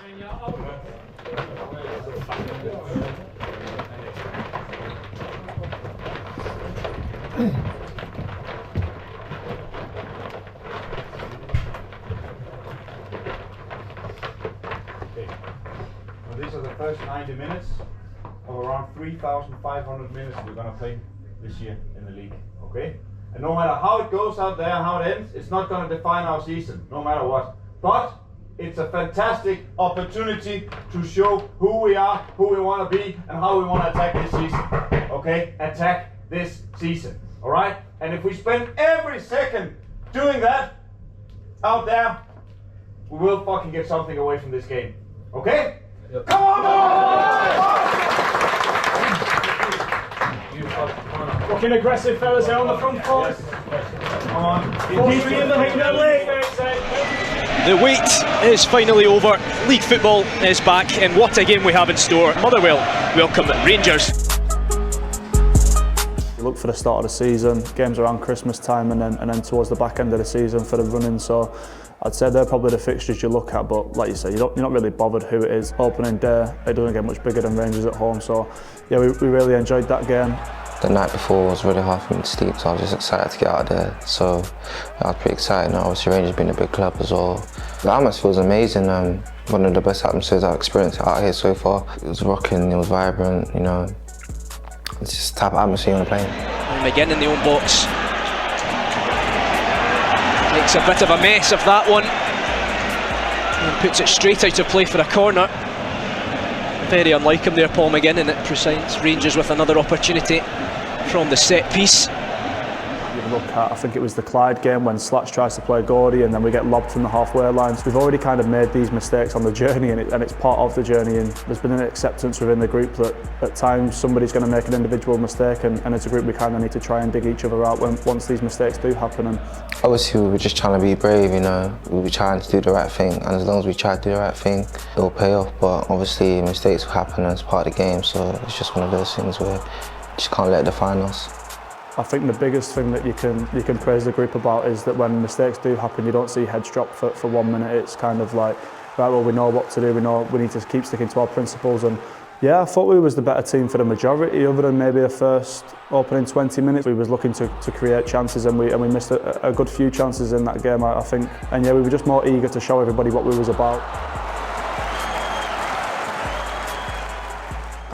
These are the first 90 minutes of around 3,500 minutes we're going to play this year in the league, okay? And no matter how it goes out there, how it ends, it's not going to define our season, no matter what. But it's a fantastic opportunity to show who we are, who we want to be, and how we want to attack this season, okay? Attack this season, all right? And if we spend every second doing that out there, we will fucking get something away from this game, okay? Yep. Come on! Fucking aggressive fellas there on the front foot. Come on. The wait is finally over. League football is back, and what a game we have in store. Motherwell welcome Rangers. You look for the start of the season, games around Christmas time, and then towards the back end of the season for the running. So I'd say they're probably the fixtures you look at, but like you say, you're not really bothered who it is. Opening day, it doesn't get much bigger than Rangers at home, so yeah, we really enjoyed that game. The night before was really hard for me to sleep, so I was just excited to get out of there. So I was pretty excited, and obviously Rangers being a big club as well. The atmosphere was amazing, one of the best atmospheres I've experienced out here so far. It was rocking, it was vibrant, you know. It's just the type of atmosphere you want to play in. And again in the own box. Makes a bit of a mess of that one. And puts it straight out of play for a corner. Very unlike him there, Paul McGinn, and it presents Rangers with another opportunity from the set piece. You look at, I think it was the Clyde game when Slats tries to play Gordy and then we get lobbed from the halfway lines. We've already kind of made these mistakes on the journey, and it's part of the journey, and there's been an acceptance within the group that at times somebody's going to make an individual mistake, and as a group we kind of need to try and dig each other out once these mistakes do happen. And obviously we were just trying to be brave, you know. We were trying to do the right thing, and as long as we try to do the right thing, it will pay off. But obviously mistakes will happen as part of the game, so it's just one of those things where you just can't let it define us. I think the biggest thing that you can praise the group about is that when mistakes do happen, you don't see heads drop for 1 minute. It's kind of like, right, well, we know what to do, we know we need to keep sticking to our principles. And yeah, I thought we was the better team for the majority, other than maybe the first opening 20 minutes. We was looking to create chances, and we missed a good few chances in that game, I think. And yeah, we were just more eager to show everybody what we was about.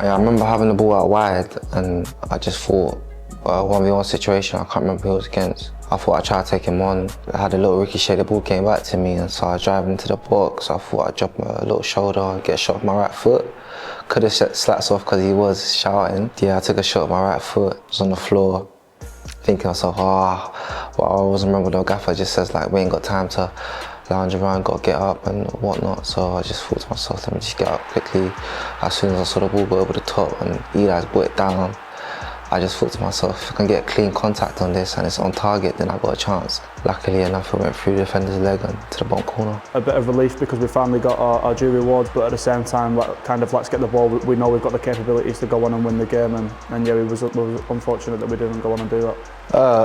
I remember having the ball out wide, and I just thought, 1v1 situation, I can't remember who it was against. I thought I'd try to take him on. I had a little ricochet, the ball came back to me, and so I was driving into the box. I thought I'd drop a little shoulder, get a shot with my right foot. Could have set Slats off because he was shouting. Yeah, I took a shot with my right foot, was on the floor, thinking to myself, well, I wasn't remember the gaffer just says like, we ain't got time to lounge around, got to get up and whatnot. So I just thought to myself, let me just get up quickly. As soon as I saw the ball go over the top and Eli's brought it down, I just thought to myself, if I can get clean contact on this and it's on target, then I've got a chance. Luckily enough, it went through the defender's leg and to the bottom corner. A bit of relief because we finally got our due rewards, but at the same time, let's get the ball. We know we've got the capabilities to go on and win the game, and yeah, we was unfortunate that we didn't go on and do that.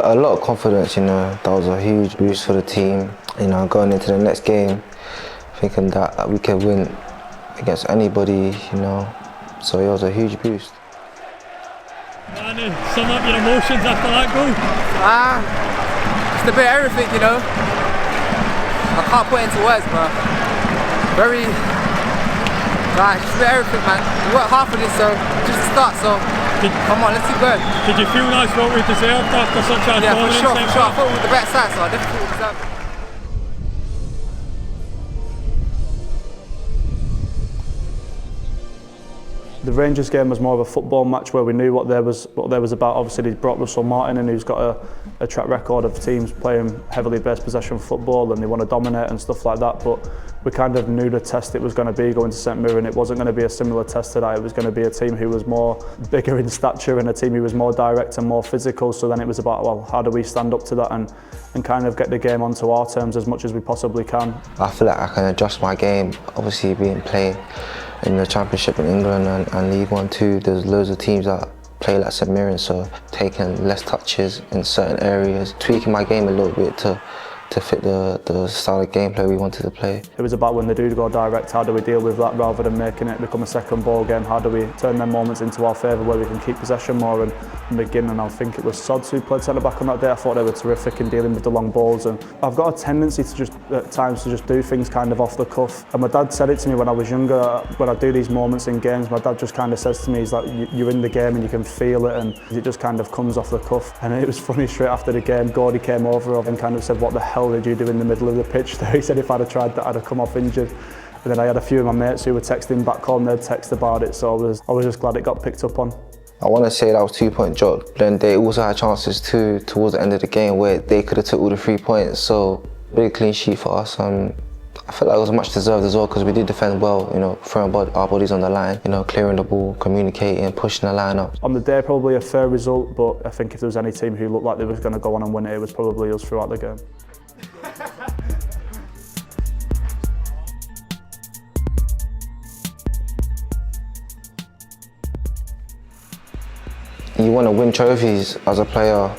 A lot of confidence, you know. That was a huge boost for the team. You know, going into the next game, thinking that we could win against anybody, you know. So it was a huge boost. Manu, sum up your emotions after that goal. Just a bit of everything, you know. I can't put it into words, but just a bit of everything, man. We worked hard for this, so just to start, so come on, let's keep going. Did you feel that's what we deserved after such a yeah, for sure. I thought we were the better side, so I definitely deserved it. The Rangers game was more of a football match where we knew what there was about. Obviously, they brought Russell Martin in, who's got a track record of teams playing heavily based possession football, and they want to dominate and stuff like that. But we kind of knew the test it was going to be going to St Mirren. It wasn't going to be a similar test to that. It was going to be a team who was more bigger in stature and a team who was more direct and more physical. So then it was about, well, how do we stand up to that and kind of get the game onto our terms as much as we possibly can. I feel like I can adjust my game. Obviously, being playing in the Championship in England and League One too, there's loads of teams that play like St Mirren, so taking less touches in certain areas, tweaking my game a little bit to to fit the style of gameplay we wanted to play. It was about when they do go direct, how do we deal with that rather than making it become a second ball game? How do we turn them moments into our favour where we can keep possession more and begin? And I think it was Sods who played centre back on that day. I thought they were terrific in dealing with the long balls, and I've got a tendency to just at times to just do things kind of off the cuff. And my dad said it to me when I was younger. When I do these moments in games, my dad just kind of says to me, he's like, you're in the game and you can feel it, and it just kind of comes off the cuff. And it was funny, straight after the game, Gordy came over and kind of said, what the hell did you do in the middle of the pitch there? He said if I'd have tried that, I'd have come off injured. And then I had a few of my mates who were texting back home, they'd text about it, so I was just glad it got picked up on. I want to say that was 2-point drop, but then they also had chances too towards the end of the game where they could have took all the 3 points, so really clean sheet for us. I feel like it was much deserved as well because we did defend well, you know, throwing our bodies on the line, you know, clearing the ball, communicating, pushing the line up. On the day, probably a fair result, but I think if there was any team who looked like they were going to go on and win it, it was probably us throughout the game. You want to win trophies as a player,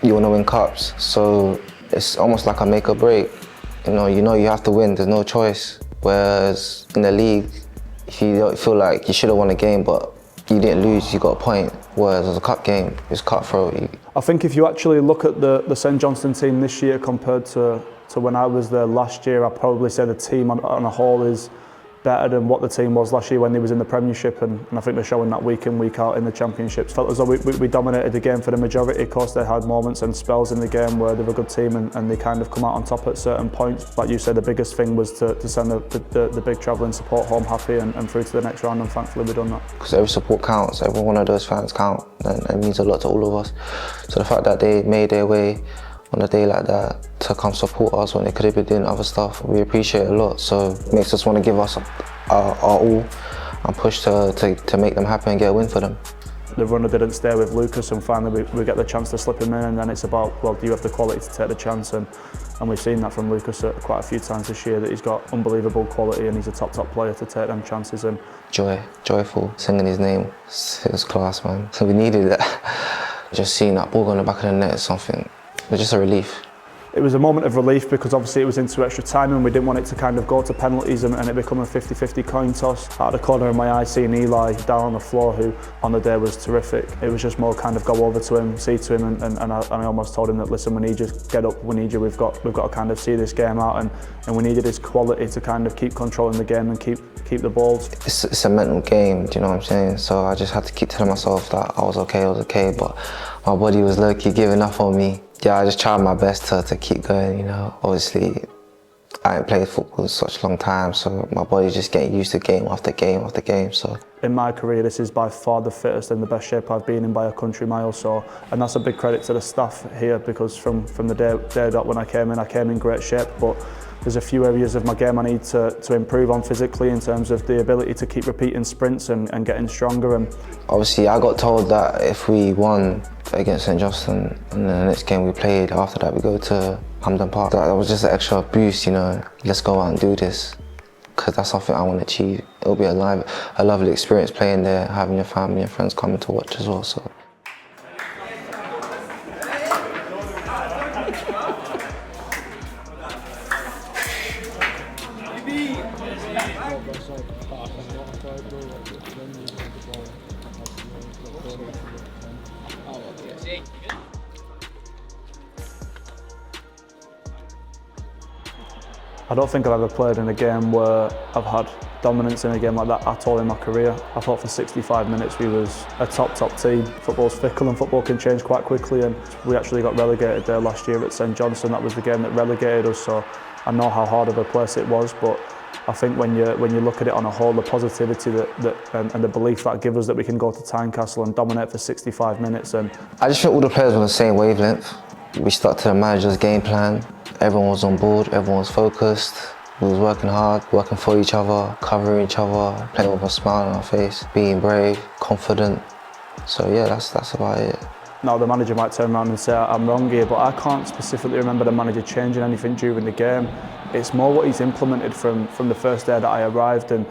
you want to win cups, so it's almost like a make or break. You know you have to win, there's no choice. Whereas in the league, if you don't feel like you should have won a game but you didn't lose, you got a point. Whereas as a cup game, it's cutthroat. I think if you actually look at the St Johnstone team this year compared to when I was there last year, I'd probably say the team on a whole is better than what the team was last year when they was in the Premiership, and I think they're showing that week in, week out in the Championships. Felt as though we dominated the game for the majority. Of course, they had moments and spells in the game where they were a good team and they kind of come out on top at certain points. Like you said, the biggest thing was to send the big travelling support home happy and through to the next round, and thankfully we've done that. Because every support counts, every one of those fans count, and it means a lot to all of us. So the fact that they made their way on a day like that to come support us when they could have been doing other stuff, we appreciate it a lot. So it makes us want to give us our all and push to make them happy and get a win for them. The runner didn't stay with Lucas, and finally we get the chance to slip him in, and then it's about, well, do you have the quality to take the chance? And we've seen that from Lucas quite a few times this year, that he's got unbelievable quality and he's a top player to take them chances. And joyful, singing his name, it was class, man. So we needed that. Just seeing that ball go in the back of the net is something. It was just a relief. It was a moment of relief because obviously it was into extra time and we didn't want it to kind of go to penalties and it become a 50-50 coin toss. Out of the corner of my eye, seeing Eli down on the floor, who on the day was terrific. It was just more kind of go over to him, see to him, and I almost told him that, listen, we need you to get up, we need you, we've got to kind of see this game out, and we needed his quality to kind of keep controlling the game and keep the balls. It's a mental game, do you know what I'm saying? So I just had to keep telling myself that I was okay, but my body was low-key giving up on me. Yeah, I just tried my best to keep going, you know. Obviously, I ain't played football in such a long time, so my body's just getting used to game after game after game, so. In my career, this is by far the fittest and the best shape I've been in by a country mile, so, and that's a big credit to the staff here, because from the day dot when I came in great shape, but there's a few areas of my game I need to improve on physically, in terms of the ability to keep repeating sprints and getting stronger. And obviously, I got told that if we won against St Johnstone, and then the next game we played after that, we go to Hampden Park. That was just an extra boost, you know. Let's go out and do this, because that's something I want to achieve. It'll be a lovely experience playing there, having your family and friends coming to watch as well. So. I don't think I've ever played in a game where I've had dominance in a game like that at all in my career. I thought for 65 minutes we was a top team. Football's fickle and football can change quite quickly, and we actually got relegated there last year at St Johnstone. That was the game that relegated us, so I know how hard of a place it was, but I think when you look at it on a whole, the positivity and the belief that gives us that we can go to Tynecastle and dominate for 65 minutes. And I just think all the players were on the same wavelength. We stuck to the manager's game plan. Everyone was on board, everyone was focused. We was working hard, working for each other, covering each other, playing with a smile on our face, being brave, confident. So yeah, that's about it. Now the manager might turn around and say I'm wrong here, but I can't specifically remember the manager changing anything during the game. It's more what he's implemented from the first day that I arrived, and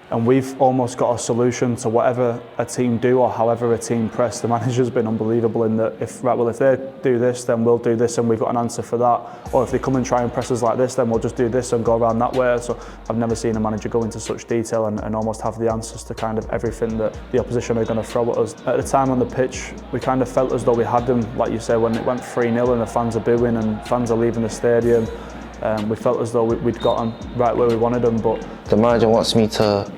And we've almost got a solution to whatever a team do or however a team press. The manager's been unbelievable in that if they do this, then we'll do this and we've got an answer for that. Or if they come and try and press us like this, then we'll just do this and go around that way. So I've never seen a manager go into such detail and almost have the answers to kind of everything that the opposition are going to throw at us. At the time on the pitch, we kind of felt as though we had them, like you say, when it went 3-0 and the fans are booing and fans are leaving the stadium. We felt as though we'd got them right where we wanted them. But the manager wants me to,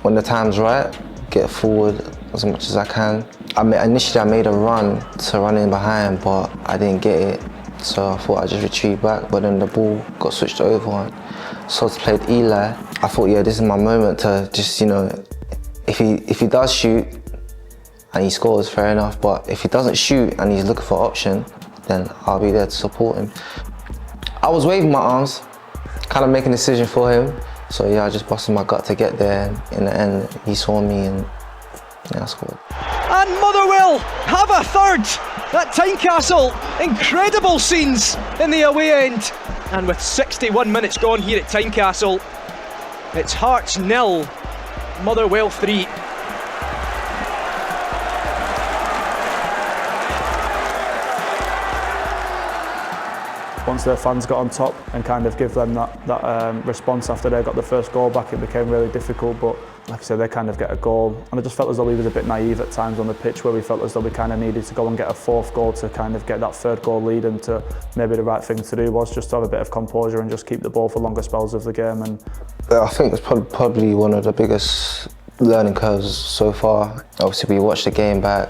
when the time's right, get forward as much as I can. Initially I made a run to run in behind, but I didn't get it. So I thought I'd just retreat back, but then the ball got switched over and so to play Eli. I thought, yeah, this is my moment to just, you know, if he does shoot and he scores, fair enough, but if he doesn't shoot and he's looking for option, then I'll be there to support him. I was waving my arms, kind of making a decision for him. So yeah, I just busted my gut to get there. In the end, he saw me and yeah, I scored. And Motherwell have a third at Tynecastle. Incredible scenes in the away end. And with 61 minutes gone here at Tynecastle, it's Hearts 0, Motherwell 3. Once their fans got on top and kind of give them that response after they got the first goal back, it became really difficult. But like I said, they kind of get a goal. And I just felt as though we was a bit naive at times on the pitch, where we felt as though we kind of needed to go and get a fourth goal to kind of get that third goal lead, and to maybe the right thing to do was just to have a bit of composure and just keep the ball for longer spells of the game. And I think it's probably one of the biggest learning curves so far. Obviously we watched the game back,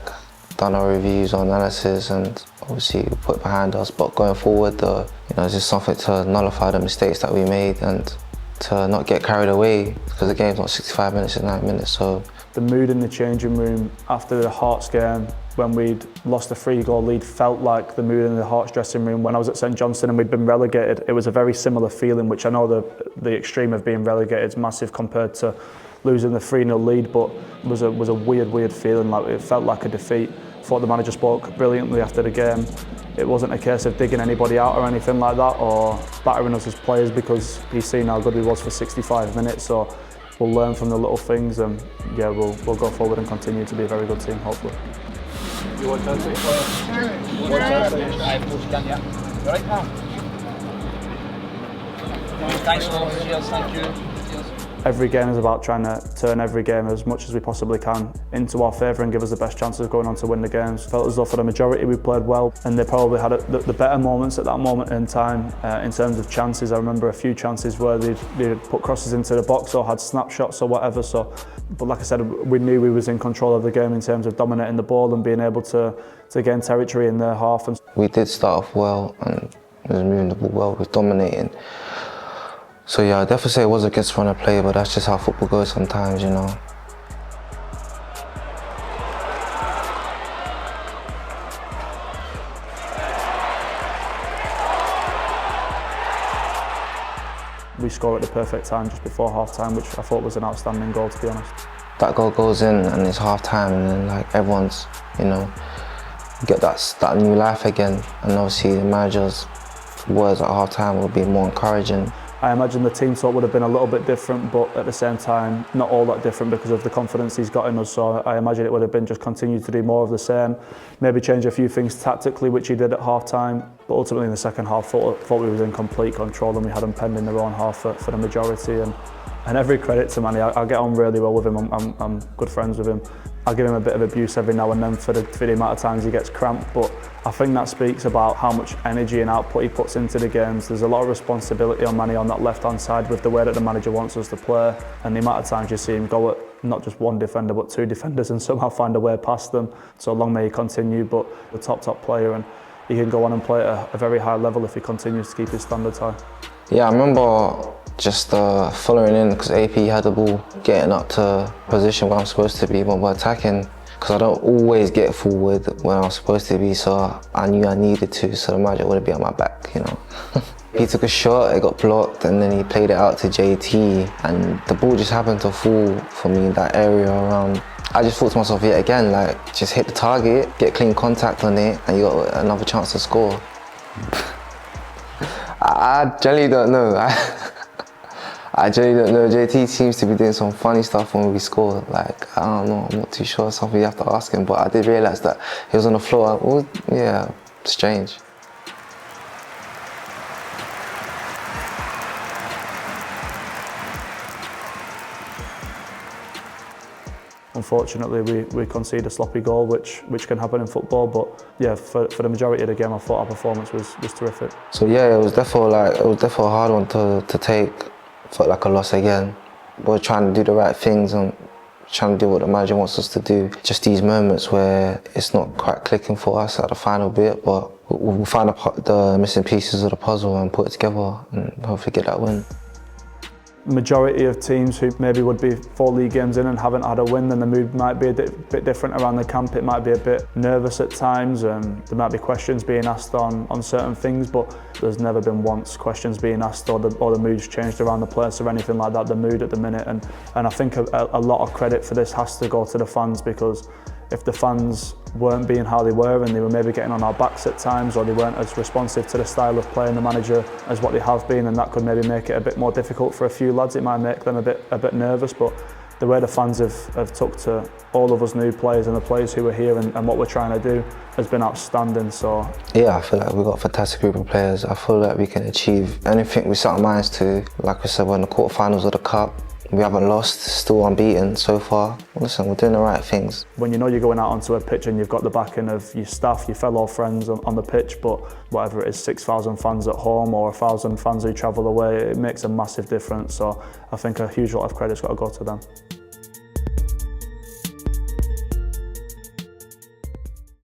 done our reviews, our analysis, and obviously we put it behind us. But going forward, it's just something to nullify the mistakes that we made and to not get carried away, because the game's not 65 minutes, it's 9 minutes. So the mood in the changing room after the Hearts game, when we'd lost a 3-goal lead, felt like the mood in the Hearts dressing room when I was at St Johnstone and we'd been relegated. It was a very similar feeling, which I know the extreme of being relegated is massive compared to losing the 3-0 lead, but it was a weird feeling. Like, it felt like a defeat. I thought the manager spoke brilliantly after the game. It wasn't a case of digging anybody out or anything like that, or battering us as players, because he's seen how good we was for 65 minutes. So we'll learn from the little things, and yeah, we'll go forward and continue to be a very good team, hopefully. You want to right now? Thanks a lot. Cheers, thank you. Every game is about trying to turn every game as much as we possibly can into our favour and give us the best chances of going on to win the games. Felt as though for the majority we played well, and they probably had the better moments at that moment in time in terms of chances. I remember a few chances where they'd put crosses into the box or had snapshots or whatever. So, but like I said, we knew we was in control of the game in terms of dominating the ball and being able to gain territory in their half. And we did start off well and was moving the ball well, was dominating. So yeah, I'd definitely say it was a good run of play, but that's just how football goes sometimes, you know. We score at the perfect time just before half-time, which I thought was an outstanding goal, to be honest. That goal goes in and it's half-time, and then like everyone's, you know, get that new life again. And obviously the manager's words at half-time will be more encouraging. I imagine the team talk would have been a little bit different, but at the same time, not all that different because of the confidence he's got in us. So I imagine it would have been just continue to do more of the same, maybe change a few things tactically, which he did at half-time. But ultimately in the second half, thought we was in complete control and we had him penned in their own half for the majority. And every credit to Manny, I get on really well with him. I'm good friends with him. I give him a bit of abuse every now and then for the amount of times he gets cramped, but I think that speaks about how much energy and output he puts into the games. There's a lot of responsibility on Manny on that left-hand side with the way that the manager wants us to play, and the amount of times you see him go at not just one defender but two defenders and somehow find a way past them. So long may he continue, but the top player, and he can go on and play at a very high level if he continues to keep his standards high. Yeah, I remember just following in because AP had the ball, getting up to position where I'm supposed to be when we're attacking, because I don't always get forward when I'm supposed to be, so I knew I needed to, so the manager wouldn't be on my back, you know. He took a shot, it got blocked, and then he played it out to JT, and the ball just happened to fall for me in that area around. I just thought to myself yet again, like, just hit the target, get clean contact on it, and you got another chance to score. I generally don't know. I genuinely don't know. JT seems to be doing some funny stuff when we score. Like, I don't know, I'm not too sure. Something you have to ask him. But I did realise that he was on the floor. It was, yeah, strange. Unfortunately, we conceded a sloppy goal, which can happen in football. But yeah, for the majority of the game, I thought our performance was terrific. So yeah, it was definitely a hard one to take. Felt like a loss again. We're trying to do the right things and trying to do what the manager wants us to do. Just these moments where it's not quite clicking for us at the final bit, but we'll find the missing pieces of the puzzle and put it together and hopefully get that win. Majority of teams who maybe would be 4 league games in and haven't had a win, then the mood might be a bit different around the camp. It might be a bit nervous at times, and there might be questions being asked on certain things, but there's never been once questions being asked or the mood's changed around the place or anything like that, the mood at the minute. And I think a lot of credit for this has to go to the fans, because if the fans weren't being how they were and they were maybe getting on our backs at times, or they weren't as responsive to the style of playing the manager as what they have been, and that could maybe make it a bit more difficult for a few lads. It might make them a bit nervous, but the way the fans have took to all of us new players and the players who are here and what we're trying to do has been outstanding. So yeah, I feel like we've got a fantastic group of players. I feel like we can achieve anything we set our minds to. Like we said, we're in the quarterfinals of the cup. We haven't lost, still unbeaten so far. Listen, we're doing the right things. When you know you're going out onto a pitch and you've got the backing of your staff, your fellow friends on the pitch, but whatever it is, 6,000 fans at home or 1,000 fans who travel away, it makes a massive difference. So I think a huge lot of credit's got to go to them.